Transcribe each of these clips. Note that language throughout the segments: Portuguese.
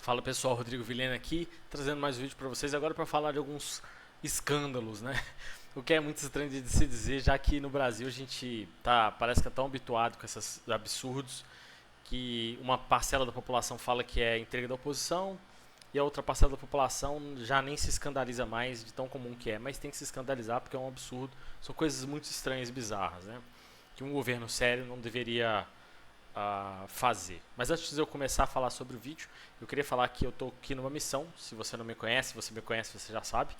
Fala pessoal, Rodrigo Vilhena aqui, trazendo mais um vídeo para vocês agora para falar de alguns escândalos, né? O que é muito estranho de se dizer, já que no Brasil a gente parece que é tão habituado com esses absurdos que uma parcela da população fala que é intriga da oposição e a outra parcela da população já nem se escandaliza mais de tão comum que é, mas tem que se escandalizar porque é um absurdo, são coisas muito estranhas e bizarras, né? Que um governo sério não deveria fazer. Mas antes de eu começar a falar sobre o vídeo, eu queria falar que eu estou aqui numa missão. Se você não me conhece, se você me conhece, você já sabe.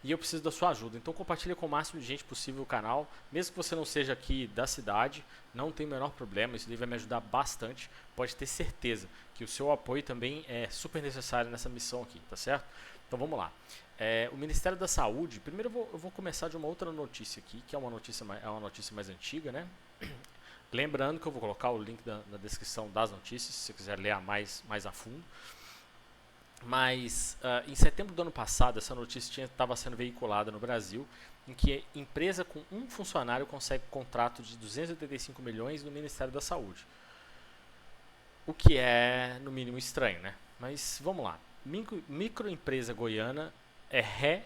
E eu preciso da sua ajuda. Então compartilhe com o máximo de gente possível o canal. Mesmo que você não seja aqui da cidade, não tem o menor problema. Isso daí vai me ajudar bastante. Pode ter certeza que o seu apoio também é super necessário nessa missão aqui, tá certo? Então vamos lá. O Ministério da Saúde, primeiro eu vou começar de uma outra notícia aqui, que é uma notícia mais antiga, né? Lembrando que eu vou colocar o link na descrição das notícias, se você quiser ler mais a fundo. Mas em setembro do ano passado, essa notícia estava sendo veiculada no Brasil, em que empresa com um funcionário consegue contrato de 285 milhões no Ministério da Saúde. O que é, no mínimo, estranho, né? Mas vamos lá. Microempresa goiana é ré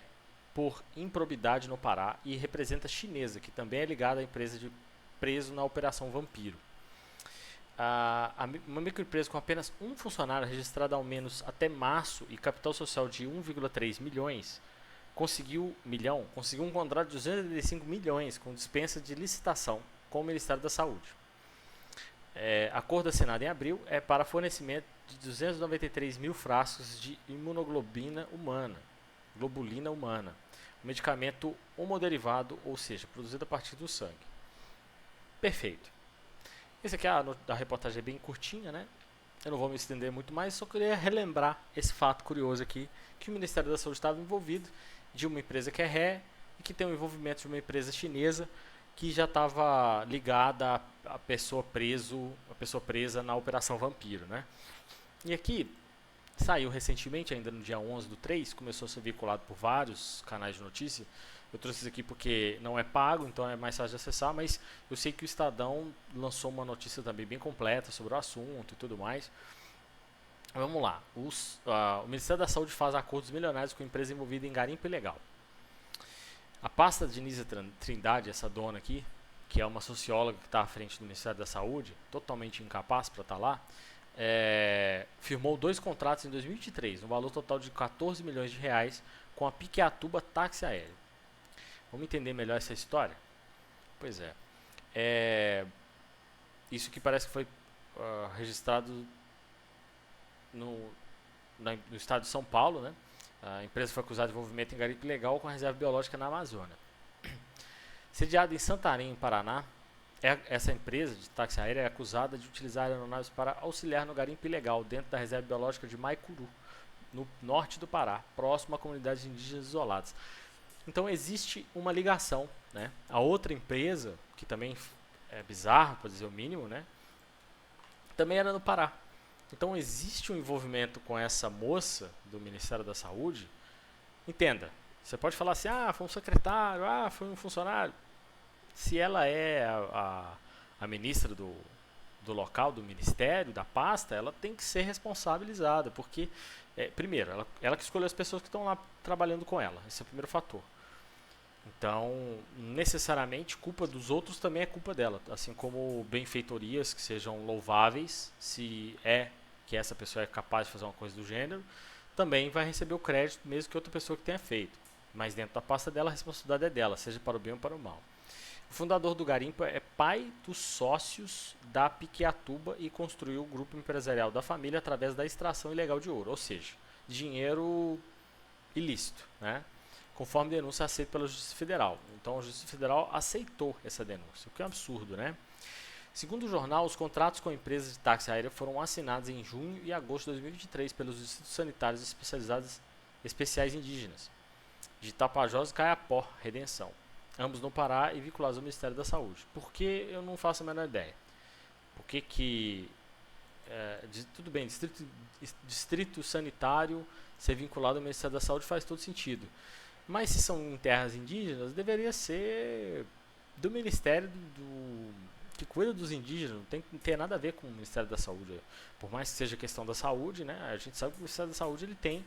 por improbidade no Pará e representa chinesa, que também é ligada à empresa de preso na Operação Vampiro. Uma microempresa com apenas um funcionário registrada ao menos até março e capital social de 1,3 milhões conseguiu um contrato de 285 milhões com dispensa de licitação com o Ministério da Saúde. Acordo assinado em abril é para fornecimento de 293 mil frascos de imunoglobulina humana, um medicamento homoderivado, ou seja, produzido a partir do sangue. Perfeito. Esse aqui a reportagem é bem curtinha, né? Eu não vou me estender muito mais, só queria relembrar esse fato curioso aqui, que o Ministério da Saúde estava envolvido de uma empresa que é ré e que tem o envolvimento de uma empresa chinesa que já estava ligada à pessoa presa na Operação Vampiro, né? E aqui saiu recentemente, ainda no dia 11/3, começou a ser veiculado por vários canais de notícia. Eu trouxe isso aqui porque não é pago, então é mais fácil de acessar, mas eu sei que o Estadão lançou uma notícia também bem completa sobre o assunto e tudo mais. Vamos lá. O Ministério da Saúde faz acordos milionários com empresa envolvida em garimpo ilegal. A pasta de Nízia Trindade, essa dona aqui, que é uma socióloga que está à frente do Ministério da Saúde, totalmente incapaz para estar lá, firmou 2 contratos em 2023, no valor total de 14 milhões de reais com a Piqueatuba Táxi Aéreo. Vamos entender melhor essa história? Pois isso que parece que foi registrado no estado de São Paulo, né? A empresa foi acusada de envolvimento em garimpo ilegal com a reserva biológica na Amazônia. Sediada em Santarém, Paraná, essa empresa de táxi aéreo é acusada de utilizar aeronaves para auxiliar no garimpo ilegal dentro da reserva biológica de Maicuru, no norte do Pará, próximo a comunidades indígenas isoladas. Então existe uma ligação, né? A outra empresa, que também é bizarro, para dizer o mínimo, né? Também era no Pará. Então existe um envolvimento com essa moça do Ministério da Saúde. Entenda, você pode falar assim, foi um secretário, foi um funcionário. Se ela é a ministra do local, do ministério, da pasta, ela tem que ser responsabilizada, porque, primeiro, ela que escolheu as pessoas que estão lá trabalhando com ela, esse é o primeiro fator. Então, necessariamente, culpa dos outros também é culpa dela, assim como benfeitorias que sejam louváveis, se que essa pessoa é capaz de fazer uma coisa do gênero, também vai receber o crédito, mesmo que outra pessoa que tenha feito. Mas dentro da pasta dela, a responsabilidade é dela, seja para o bem ou para o mal. O fundador do garimpo é pai dos sócios da Piqueatuba e construiu o grupo empresarial da família através da extração ilegal de ouro, ou seja, dinheiro ilícito, né? Conforme denúncia aceita pela Justiça Federal. Então a Justiça Federal aceitou essa denúncia, o que é um absurdo, né? Segundo o jornal, os contratos com empresas de táxi aéreo foram assinados em junho e agosto de 2023 pelos distritos sanitários especiais indígenas de Tapajós e Caiapó, Redenção, ambos no Pará e vinculados ao Ministério da Saúde. Por que eu não faço a menor ideia? Por que tudo bem, distrito sanitário ser vinculado ao Ministério da Saúde faz todo sentido. Mas se são em terras indígenas, deveria ser do Ministério que cuida dos indígenas, não tem que ter nada a ver com o Ministério da Saúde. Por mais que seja questão da saúde, né, a gente sabe que o Ministério da Saúde ele tem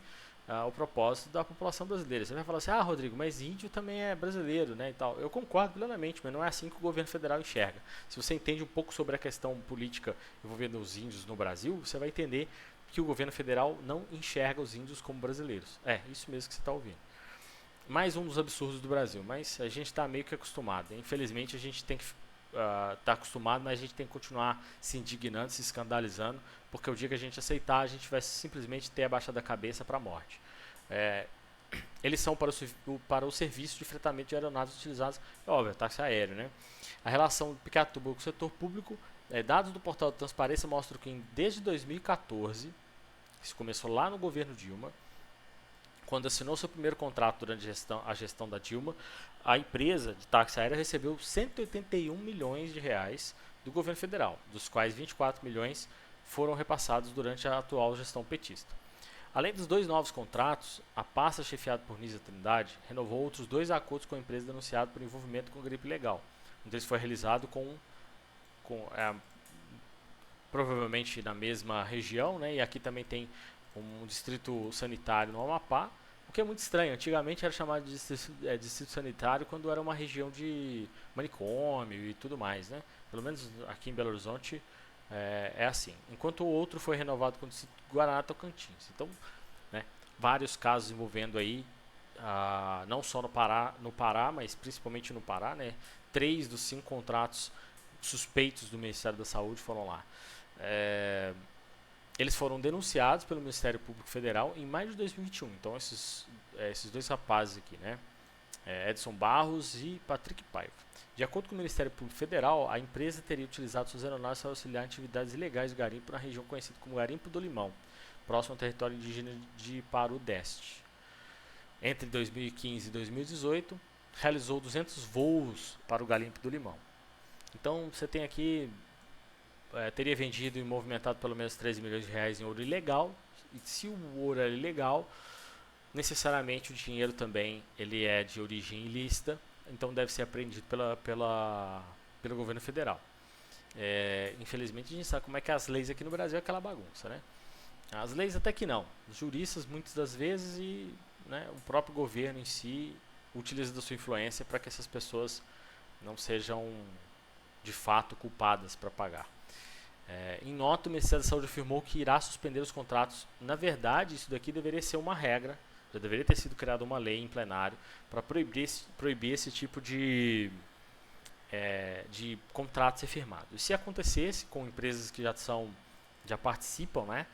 o propósito da população brasileira. Você vai falar assim, Rodrigo, mas índio também é brasileiro, né, e tal. Eu concordo plenamente, mas não é assim que o governo federal enxerga. Se você entende um pouco sobre a questão política envolvendo os índios no Brasil, você vai entender que o governo federal não enxerga os índios como brasileiros. É, isso mesmo que você está ouvindo. Mais um dos absurdos do Brasil, mas a gente está meio que acostumado. Infelizmente, a gente tem que tá acostumado, mas a gente tem que continuar se indignando, se escandalizando, porque o dia que a gente aceitar, a gente vai simplesmente ter abaixado a cabeça para a morte. Eles são para o serviço de fretamento de aeronaves utilizados, óbvio, táxi aéreo, né? A relação do Picatuba com o setor público, dados do portal de transparência mostram que desde 2014, isso começou lá no governo Dilma, quando assinou seu primeiro contrato durante a gestão da Dilma, a empresa de táxi aéreo recebeu 181 milhões de reais do governo federal, dos quais 24 milhões foram repassados durante a atual gestão petista. Além dos 2 novos contratos, a pasta chefiada por Nízia Trindade renovou outros 2 acordos com a empresa denunciada por envolvimento com gripe legal. Um deles foi realizado provavelmente na mesma região, né, e aqui também tem um distrito sanitário no Amapá, o que é muito estranho. Antigamente era chamado de distrito sanitário quando era uma região de manicômio e tudo mais, né? Pelo menos aqui em Belo Horizonte é assim. Enquanto o outro foi renovado com o distrito Guaraná Tocantins. Então, né, vários casos envolvendo aí, não só no Pará, mas principalmente no Pará, né? 3 dos 5 contratos suspeitos do Ministério da Saúde foram lá. Eles foram denunciados pelo Ministério Público Federal em maio de 2021. Então, esses 2 rapazes aqui, né? Edson Barros e Patrick Paiva. De acordo com o Ministério Público Federal, a empresa teria utilizado suas aeronaves para auxiliar em atividades ilegais de garimpo na região conhecida como Garimpo do Limão, próximo ao território indígena de Paru Deste. Entre 2015 e 2018, realizou 200 voos para o Garimpo do Limão. Então, você tem aqui... teria vendido e movimentado pelo menos 13 milhões de reais em ouro ilegal. E se o ouro é ilegal, necessariamente o dinheiro também ele é de origem ilícita, então deve ser apreendido pelo governo federal. Infelizmente a gente sabe como é que as leis aqui no Brasil é aquela bagunça, né? As leis até que não. Os juristas muitas das vezes e, né, o próprio governo em si utiliza da sua influência para que essas pessoas não sejam de fato culpadas para pagar. Em nota, o Ministério da Saúde afirmou que irá suspender os contratos. Na verdade, isso daqui deveria ser uma regra, já deveria ter sido criada uma lei em plenário para proibir esse tipo de contrato ser firmado. E se acontecesse com empresas que já participam, né,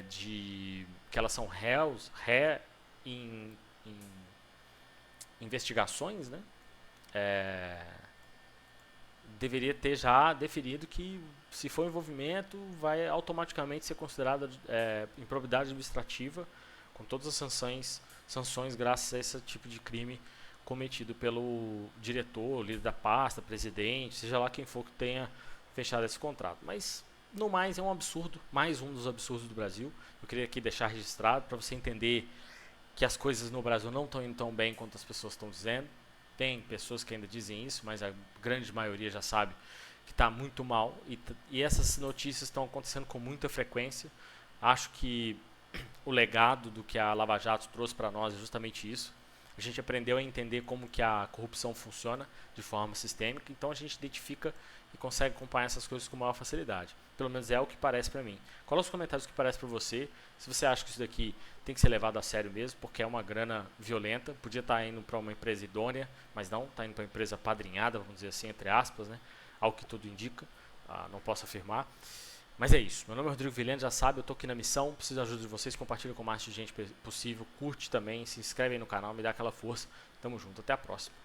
que elas são ré em investigações, né, deveria ter já definido que, se for envolvimento, vai automaticamente ser considerada improbidade administrativa, com todas as sanções graças a esse tipo de crime cometido pelo diretor, líder da pasta, presidente, seja lá quem for que tenha fechado esse contrato. Mas, no mais, é um absurdo, mais um dos absurdos do Brasil. Eu queria aqui deixar registrado para você entender que as coisas no Brasil não estão indo tão bem quanto as pessoas estão dizendo. Tem pessoas que ainda dizem isso, mas a grande maioria já sabe que está muito mal. E essas notícias estão acontecendo com muita frequência. Acho que o legado do que a Lava Jato trouxe para nós é justamente isso. A gente aprendeu a entender como que a corrupção funciona de forma sistêmica, então a gente identifica e consegue acompanhar essas coisas com maior facilidade. Pelo menos é o que parece para mim. Coloque nos comentários o que parece para você, se você acha que isso daqui tem que ser levado a sério mesmo, porque é uma grana violenta, podia estar indo para uma empresa idônea, mas não, está indo para uma empresa padrinhada, vamos dizer assim, entre aspas, né? Ao que tudo indica, não posso afirmar. Mas é isso, meu nome é Rodrigo Vilhena, já sabe, eu estou aqui na missão, preciso da ajuda de vocês, compartilha com o máximo de gente possível, curte também, se inscreve aí no canal, me dá aquela força, tamo junto, até a próxima.